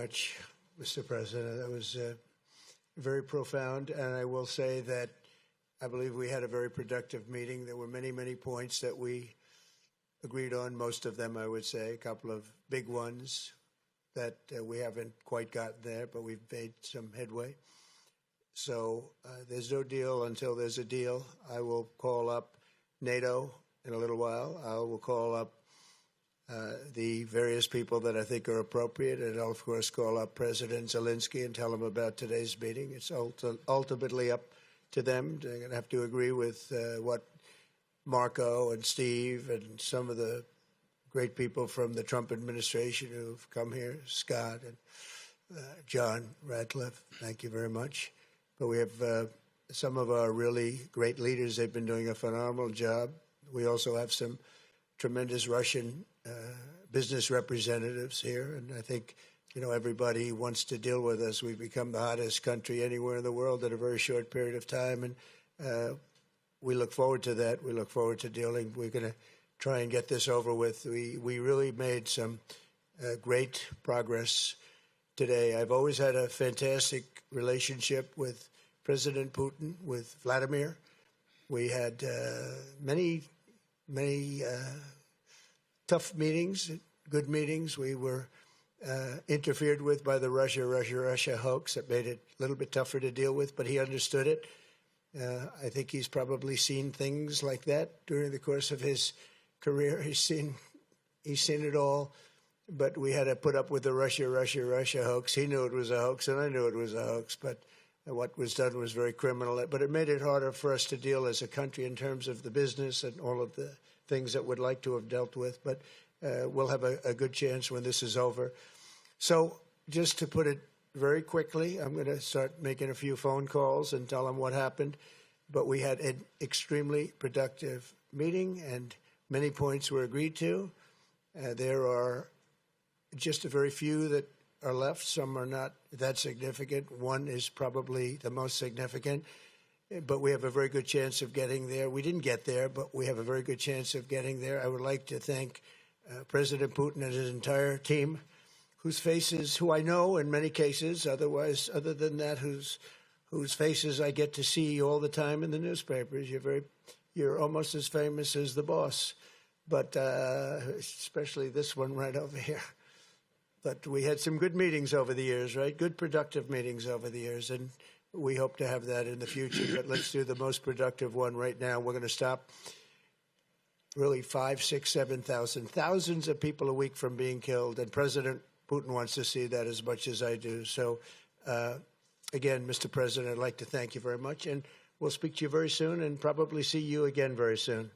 much, Mr. President. That was very profound, and I will say that I believe we had a very productive meeting. There were many, many points that we agreed on, most of them, I would say, a couple of big ones that we haven't quite gotten there, but we've made some headway. So there's no deal until there's a deal. I will call up NATO in a little while. I will call up the various people that I think are appropriate, and I'll, of course, call up President Zelensky and tell him about today's meeting. It's ultimately up to them. They're going to have to agree with what Marco and Steve and some of the great people from the Trump administration who've come here, Scott and John Radcliffe. Thank you very much. But we have some of our really great leaders. They've been doing a phenomenal job. We also have some tremendous Russian business representatives here, and I think, you know, everybody wants to deal with us. We've become the hottest country anywhere in the world in a very short period of time, and we look forward to that. We look forward to dealing. We're going to try and get this over with. We really made some great progress today. I've always had a fantastic relationship with President Putin, with Vladimir. We had many tough meetings, good meetings. We were interfered with by the Russia hoax. That made it a little bit tougher to deal with, but he understood it. I think he's probably seen things like that during the course of his career. He's seen it all, but we had to put up with the Russia hoax. He knew it was a hoax, and I knew it was a hoax, but what was done was very criminal. But it made it harder for us to deal as a country in terms of the business and all of the things that we'd like to have dealt with. But we'll have a good chance when this is over. So just to put it very quickly, I'm going to start making a few phone calls and tell them what happened. But we had an extremely productive meeting, and many points were agreed to. There are just a very few that are left. Some are not that significant. One is probably the most significant, but we have a very good chance of getting there. We didn't get there, but we have a very good chance of getting there. I would like to thank President Putin and his entire team, whose faces, who I know in many cases, other than that, whose faces I get to see all the time in the newspapers. You're almost as famous as the boss, but especially this one right over here. But we had some good meetings over the years, right? Good, productive meetings over the years, and we hope to have that in the future. But let's do the most productive one right now. We're going to stop really 5,000, 6,000, 7,000, thousands of people a week from being killed, and President Putin wants to see that as much as I do. So, again, Mr. President, I'd like to thank you very much, and we'll speak to you very soon and probably see you again very soon.